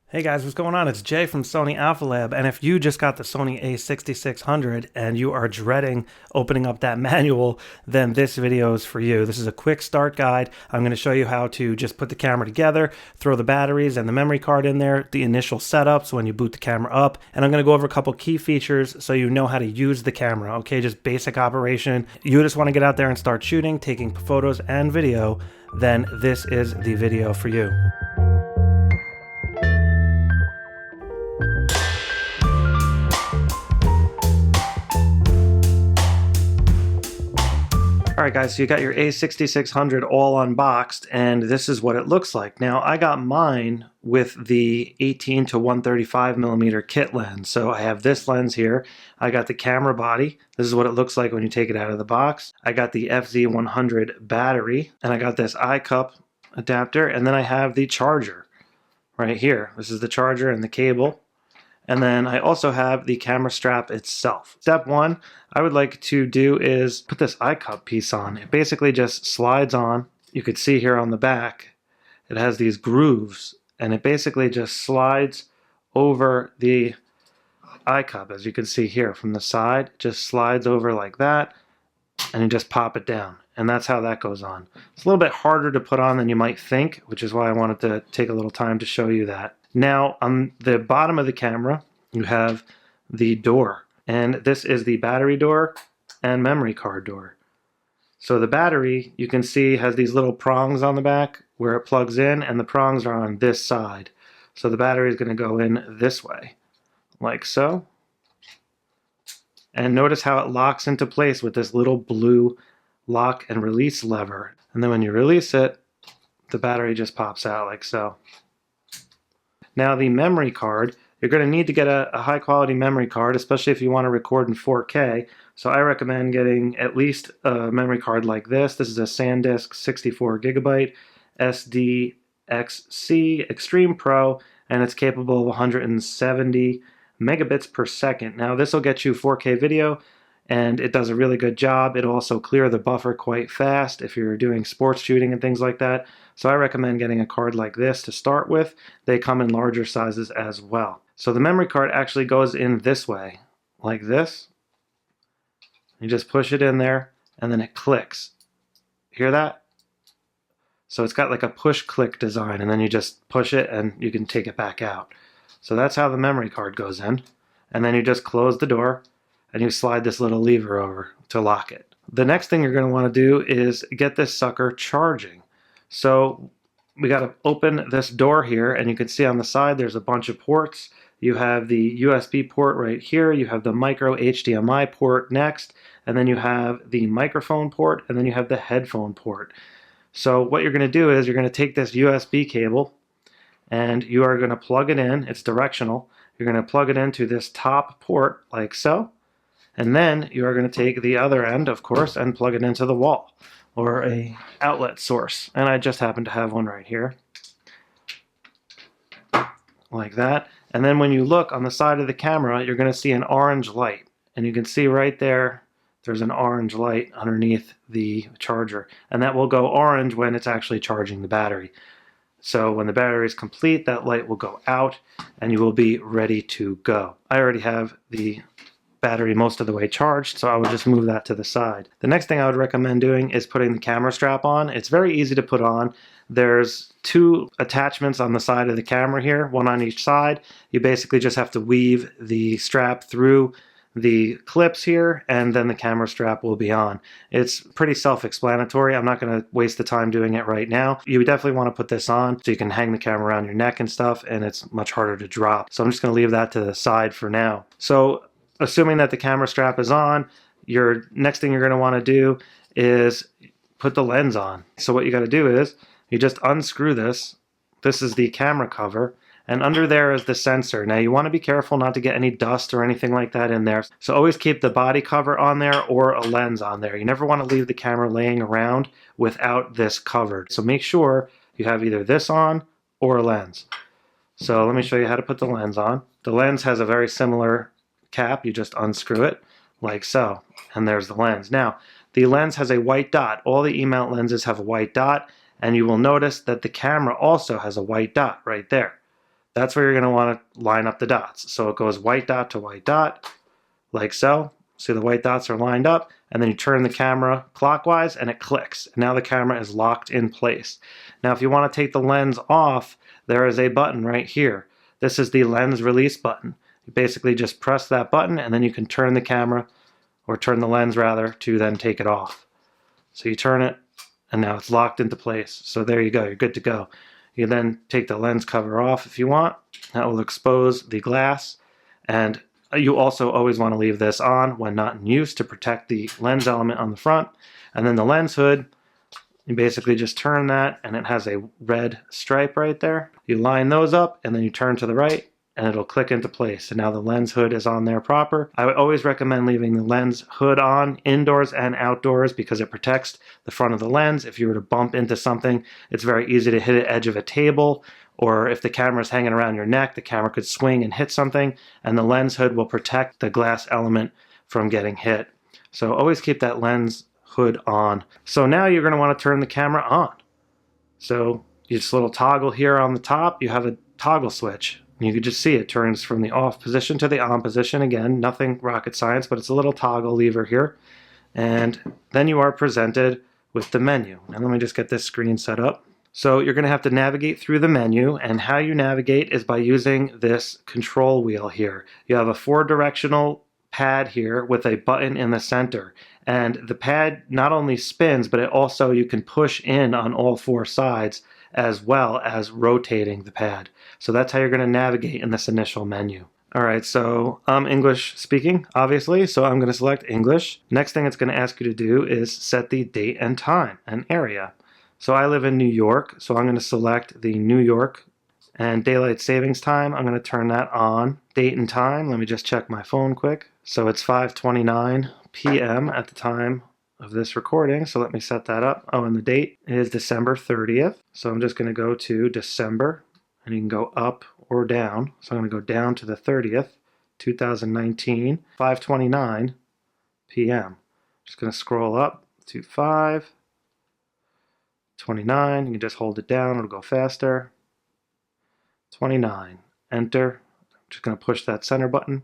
Hey guys, what's going on? It's Jay from Sony Alpha Lab, and if you just got the Sony A6600 and you are dreading opening up that manual, then this video is for you. This is a quick start guide. I'm going to show you how to just put the camera together, throw the batteries and the memory card in there, the initial setups when you boot the camera up, and I'm going to go over a couple key features so you know how to use the camera, okay? Just basic operation. You just want to get out there and start shooting, taking photos and video, then this is the video for you. Alright guys, so you got your A6600 all unboxed, and this is what it looks like. Now, I got mine with the 18 to 135 millimeter kit lens. So I have this lens here. I got the camera body. This is what it looks like when you take it out of the box. I got the FZ100 battery, and I got this iCup adapter, and then I have the charger right here. This is the charger and the cable. And then I also have the camera strap itself. Step one I would like to do is put this iCup piece on. It basically just slides on. You could see here on the back, it has these grooves, and it basically just slides over the iCup, as you can see here from the side. It just slides over like that, and you just pop it down. And that's how that goes on. It's a little bit harder to put on than you might think, which is why I wanted to take a little time to show you that. Now, on the bottom of the camera, you have the door, and this is the battery door and memory card door. So the battery, you can see, has these little prongs on the back where it plugs in, and the prongs are on this side. So the battery is going to go in this way, like so. And notice how it locks into place with this little blue lock and release lever. And then when you release it, the battery just pops out like so. Now the memory card, you're going to need to get a high quality memory card, especially if you want to record in 4K. So I recommend getting at least a memory card like this. This is a SanDisk 64 gigabyte SDXC Extreme Pro, and it's capable of 170 megabits per second. Now this will get you 4K video, and it does a really good job. It'll also clear the buffer quite fast if you're doing sports shooting and things like that. So I recommend getting a card like this to start with. They come in larger sizes as well. So the memory card actually goes in this way, like this. You just push it in there, and then it clicks. Hear that? So it's got like a push-click design, and then you just push it and you can take it back out. So that's how the memory card goes in. And then you just close the door, and you slide this little lever over to lock it. The next thing you're going to want to do is get this sucker charging. So we got to open this door here, and you can see on the side there's a bunch of ports. You have the USB port right here, you have the micro HDMI port next, and then you have the microphone port, and then you have the headphone port. So what you're going to do is you're going to take this USB cable, and you are going to plug it in. It's directional. You're going to plug it into this top port like so. And then you are going to take the other end, of course, and plug it into the wall or a outlet source. And I just happen to have one right here, like that. And then when you look on the side of the camera, you're going to see an orange light. And you can see right there, there's an orange light underneath the charger. And that will go orange when it's actually charging the battery. So when the battery is complete, that light will go out and you will be ready to go. I already have the battery most of the way charged, so I would just move that to the side. The next thing I would recommend doing is putting the camera strap on. It's very easy to put on. There's two attachments on the side of the camera here, one on each side. You basically just have to weave the strap through the clips here, and then the camera strap will be on. It's pretty self-explanatory. I'm not going to waste the time doing it right now. You definitely want to put this on so you can hang the camera around your neck and stuff, and it's much harder to drop. So I'm just going to leave that to the side for now. So assuming that the camera strap is on, your next thing you're going to want to do is put the lens on. So what you got to do is you just unscrew this. This is the camera cover, and under there is the sensor. Now you want to be careful not to get any dust or anything like that in there. So always keep the body cover on there or a lens on there. You never want to leave the camera laying around without this covered. So make sure you have either this on or a lens. So let me show you how to put the lens on. The lens has a very similar cap. You just unscrew it like so, and there's the lens. Now the lens has a white dot. All the E-mount lenses have a white dot, and you will notice that the camera also has a white dot right there. that's where you're going to want to line up the dots. So it goes white dot to white dot, like so. See, the white dots are lined up, and then you turn the camera clockwise and it clicks. Now the camera is locked in place. Now if you want to take the lens off, there is a button right here. This is the lens release button. You basically just press that button and then you can turn the camera, or turn the lens rather, to then take it off. So you turn it and now it's locked into place. So there you go, you're good to go. You then take the lens cover off if you want. That will expose the glass, and you also always want to leave this on when not in use to protect the lens element on the front. And then the lens hood, you basically just turn that and it has a red stripe right there. You line those up and then you turn to the right and it'll click into place. And now the lens hood is on there proper. I would always recommend leaving the lens hood on indoors and outdoors because it protects the front of the lens. If you were to bump into something, it's very easy to hit the edge of a table, or if the camera is hanging around your neck, the camera could swing and hit something, and the lens hood will protect the glass element from getting hit. So always keep that lens hood on. So now you're going to want to turn the camera on. So you just little toggle here on the top, you have a toggle switch. You can just see it turns from the off position to the on position. Again, nothing rocket science, but it's a little toggle lever here. And then you are presented with the menu. And let me just get this screen set up. So you're going to have to navigate through the menu, and how you navigate is by using this control wheel here. You have a 4-directional pad here with a button in the center. And the pad not only spins, but it also, you can push in on all 4 sides as well as rotating the pad. So that's how you're going to navigate in this initial menu. Alright, so I'm English speaking, obviously, so I'm going to select English. Next thing it's going to ask you to do is set the date and time and area. So I live in New York, so I'm going to select the New York, and daylight savings time, I'm going to turn that on. Date and time, let me just check my phone quick. So it's 5:29 p.m. at the time of this recording, so let me set that up. Oh, and the date is December 30th, so I'm just going to go to December, and you can go up or down. So I'm going to go down to the 30th, 2019, 5:29 p.m. Just going to scroll up to 5:29. You can just hold it down, it'll go faster. 29. Enter. I'm just going to push that center button.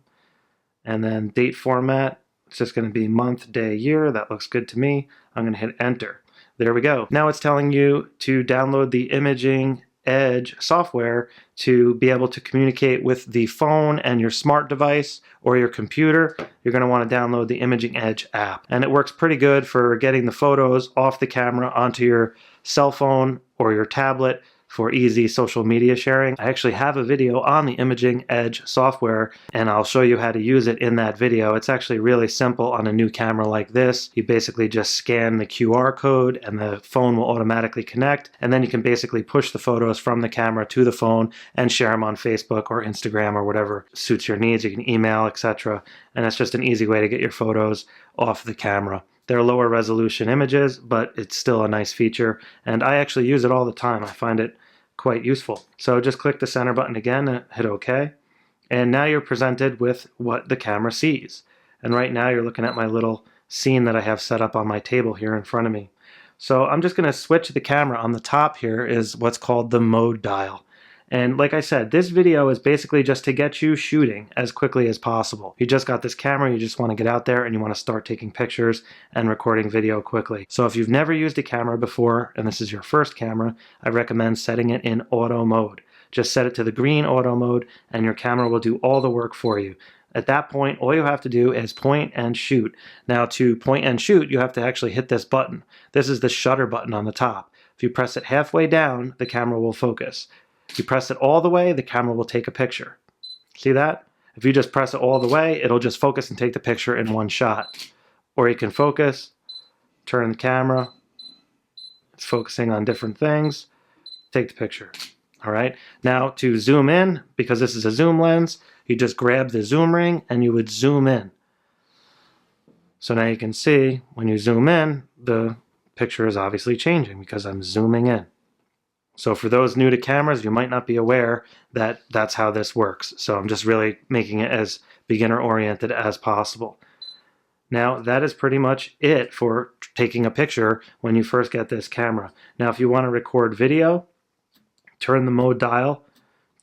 And then date format, it's just going to be month, day, year. That looks good to me. I'm going to hit enter. There we go. Now it's telling you to download the Imaging Edge software to be able to communicate with the phone and your smart device or your computer. You're going to want to download the Imaging Edge app. And it works pretty good for getting the photos off the camera onto your cell phone or your tablet for easy social media sharing. I actually have a video on the Imaging Edge software, and I'll show you how to use it in that video. It's actually really simple on a new camera like this. You basically just scan the QR code and the phone will automatically connect, and then you can basically push the photos from the camera to the phone and share them on Facebook or Instagram or whatever suits your needs. You can email, etc. And it's just an easy way to get your photos off the camera. They're lower resolution images, but it's still a nice feature, and I actually use it all the time. I find it quite useful. So just click the center button again and hit OK, and now you're presented with what the camera sees. And right now you're looking at my little scene that I have set up on my table here in front of me. So I'm just going to switch the camera. On the top here is what's called the mode dial. And like I said, this video is basically just to get you shooting as quickly as possible. You just got this camera, you just want to get out there and you want to start taking pictures and recording video quickly. So if you've never used a camera before and this is your first camera, I recommend setting it in auto mode. Just set it to the green auto mode and your camera will do all the work for you. At that point, all you have to do is point and shoot. Now to point and shoot, you have to actually hit this button. This is the shutter button on the top. If you press it halfway down, the camera will focus. If you press it all the way, the camera will take a picture. See that? If you just press it all the way, it'll just focus and take the picture in one shot. Or you can focus, turn the camera, it's focusing on different things, take the picture. Alright, now to zoom in, because this is a zoom lens, you just grab the zoom ring and you would zoom in. So now you can see when you zoom in, the picture is obviously changing because I'm zooming in. So for those new to cameras, you might not be aware that that's how this works. So I'm just really making it as beginner oriented as possible. Now that is pretty much it for taking a picture when you first get this camera. Now if you want to record video, turn the mode dial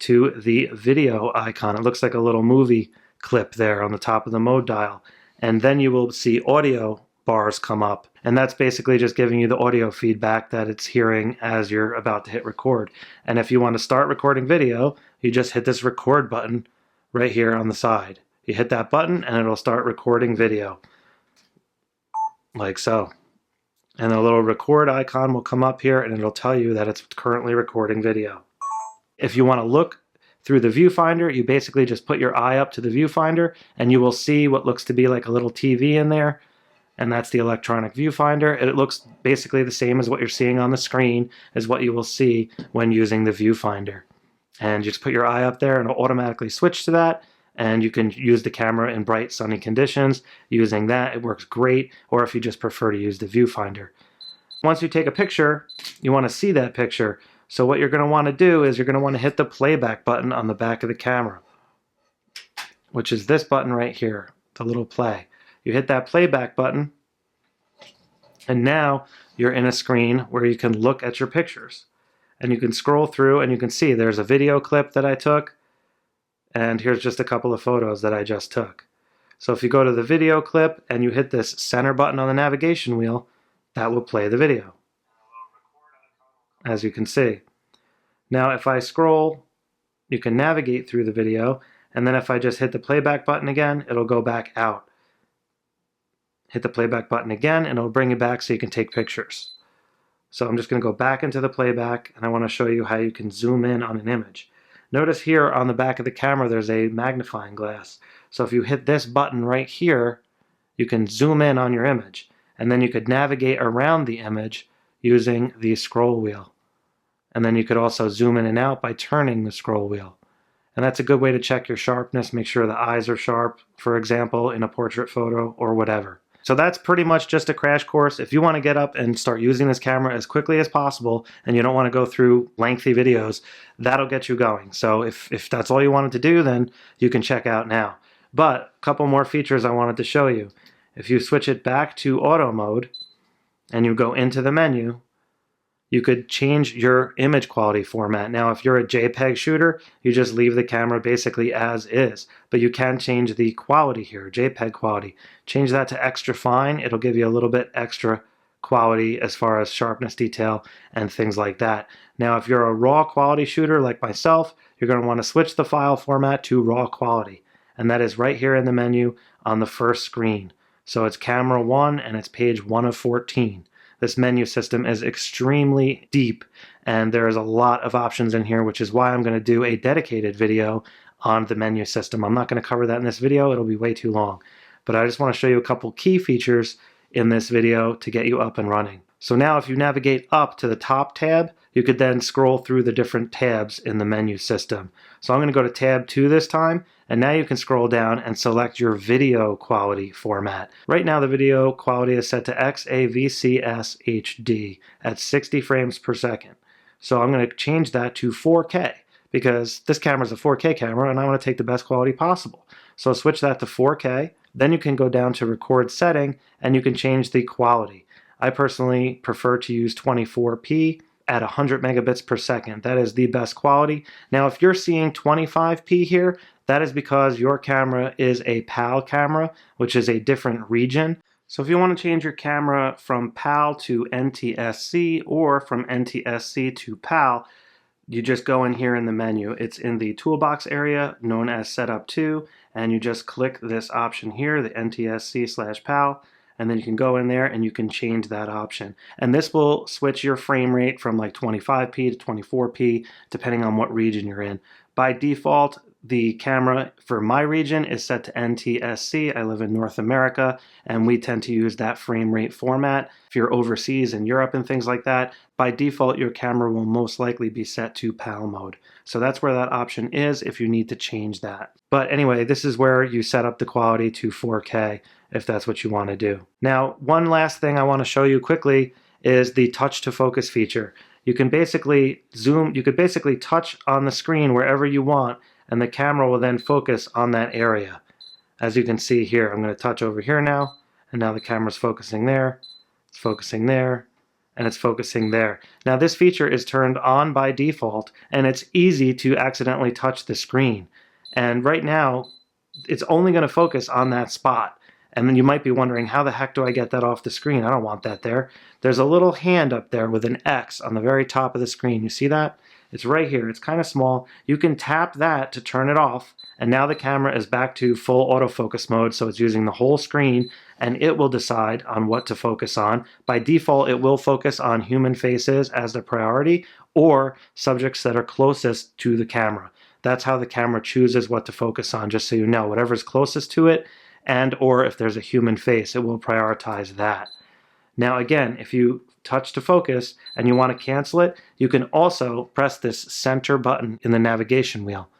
to the video icon. It looks like a little movie clip there on the top of the mode dial. And then you will see audio bars come up. And that's basically just giving you the audio feedback that it's hearing as you're about to hit record. And if you want to start recording video, you just hit this record button right here on the side. You hit that button and it'll start recording video. Like so. And a little record icon will come up here and it'll tell you that it's currently recording video. If you want to look through the viewfinder, you basically just put your eye up to the viewfinder and you will see what looks to be like a little TV in there. And that's the electronic viewfinder. It looks basically the same as what you're seeing on the screen as what you will see when using the viewfinder. And you just put your eye up there and it'll automatically switch to that. And you can use the camera in bright sunny conditions. Using that, it works great. Or if you just prefer to use the viewfinder. Once you take a picture, you want to see that picture. So what you're going to want to do is you're going to want to hit the playback button on the back of the camera, which is this button right here, the little play. You hit that playback button, and now you're in a screen where you can look at your pictures. And you can scroll through and you can see there's a video clip that I took, and here's just a couple of photos that I just took. So if you go to the video clip and you hit this center button on the navigation wheel, that will play the video, as you can see. Now if I scroll, you can navigate through the video, and then if I just hit the playback button again, it'll go back out. Hit the playback button again and it'll bring you back so you can take pictures. So I'm just going to go back into the playback and I want to show you how you can zoom in on an image. Notice here on the back of the camera there's a magnifying glass. So if you hit this button right here, you can zoom in on your image. And then you could navigate around the image using the scroll wheel. And then you could also zoom in and out by turning the scroll wheel. And that's a good way to check your sharpness, make sure the eyes are sharp, for example, in a portrait photo or whatever. So that's pretty much just a crash course. If you want to get up and start using this camera as quickly as possible and you don't want to go through lengthy videos, that'll get you going. So if that's all you wanted to do, then you can check out now. But a couple more features I wanted to show you. If you switch it back to auto mode and you go into the menu, you could change your image quality format. Now, if you're a JPEG shooter, you just leave the camera basically as is. But you can change the quality here, JPEG quality. Change that to extra fine. It'll give you a little bit extra quality as far as sharpness, detail, and things like that. Now, if you're a raw quality shooter like myself, you're going to want to switch the file format to raw quality. And that is right here in the menu on the first screen. So it's camera 1 and it's page 1 of 14. This menu system is extremely deep and there is a lot of options in here, which is why I'm going to do a dedicated video on the menu system. I'm not going to cover that in this video, it'll be way too long. But I just want to show you a couple key features in this video to get you up and running. So now if you navigate up to the top tab, you could then scroll through the different tabs in the menu system. So I'm going to go to tab 2 this time, and now you can scroll down and select your video quality format. Right now the video quality is set to XAVCS HD at 60 frames per second. So I'm going to change that to 4K because this camera is a 4K camera and I want to take the best quality possible. So switch that to 4K. Then you can go down to record setting and you can change the quality. I personally prefer to use 24p at 100 megabits per second. That is the best quality. Now if you're seeing 25p here, that is because your camera is a PAL camera, which is a different region. So if you want to change your camera from PAL to NTSC or from NTSC to PAL, you just go in here in the menu. It's in the toolbox area known as Setup 2, and you just click this option here, the NTSC/PAL, and then you can go in there and you can change that option. And this will switch your frame rate from like 25p to 24p, depending on what region you're in. By default, the camera for my region is set to NTSC. I live in North America, and we tend to use that frame rate format. If you're overseas in Europe and things like that, by default, your camera will most likely be set to PAL mode. So that's where that option is if you need to change that. But anyway, this is where you set up the quality to 4K if that's what you want to do. Now, one last thing I want to show you quickly is the touch to focus feature. You can basically zoom, you could basically touch on the screen wherever you want, and the camera will then focus on that area. As you can see here, I'm going to touch over here now, and now the camera's focusing there, it's focusing there, and it's focusing there. Now this feature is turned on by default, and it's easy to accidentally touch the screen. And right now, it's only going to focus on that spot. And then you might be wondering, how the heck do I get that off the screen? I don't want that there. There's a little hand up there with an X on the very top of the screen. You see that? It's right here. It's kind of small. You can tap that to turn it off, and now the camera is back to full autofocus mode, so it's using the whole screen, and it will decide on what to focus on. By default, it will focus on human faces as the priority, or subjects that are closest to the camera. That's how the camera chooses what to focus on, just so you know. Whatever's closest to it, and or if there's a human face, it will prioritize that. Now again, if you touch to focus and you want to cancel it, you can also press this center button in the navigation wheel.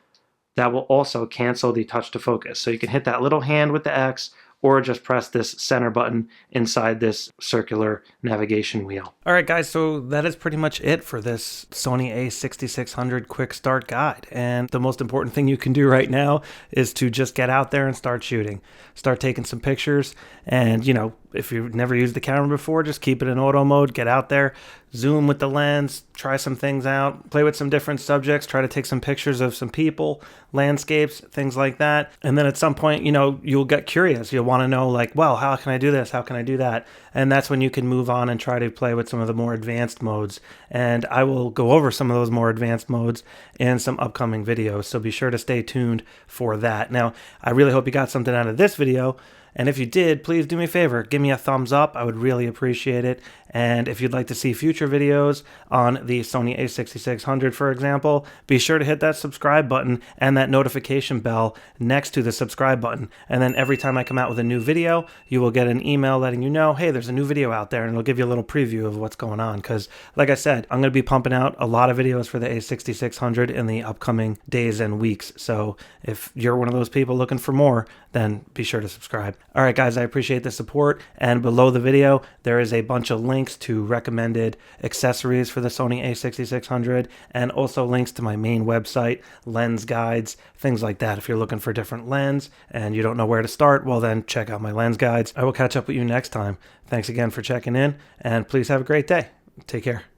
That will also cancel the touch to focus. So you can hit that little hand with the X, or just press this center button inside this circular navigation wheel. All right, guys, so that is pretty much it for this Sony A6600 quick start guide. And the most important thing you can do right now is to just get out there and start shooting. Start taking some pictures, and if you've never used the camera before, just keep it in auto mode, get out there, zoom with the lens, try some things out, play with some different subjects, try to take some pictures of some people, landscapes, things like that. And then at some point, you'll get curious. You'll want to know, like, well, how can I do this? How can I do that? And that's when you can move on and try to play with some of the more advanced modes. And I will go over some of those more advanced modes in some upcoming videos, so be sure to stay tuned for that. Now, I really hope you got something out of this video. And if you did, please do me a favor, give me a thumbs up. I would really appreciate it. And if you'd like to see future videos on the Sony A6600, for example, be sure to hit that subscribe button and that notification bell next to the subscribe button. And then every time I come out with a new video, you will get an email letting you know, hey, there's a new video out there, and it'll give you a little preview of what's going on. Because like I said, I'm going to be pumping out a lot of videos for the A6600 in the upcoming days and weeks. So if you're one of those people looking for more, then be sure to subscribe. All right, guys, I appreciate the support. And below the video, there is a bunch of links to recommended accessories for the Sony A6600, and also links to my main website, lens guides, things like that. If you're looking for a different lens and you don't know where to start, well, then check out my lens guides. I will catch up with you next time. Thanks again for checking in, and please have a great day. Take care.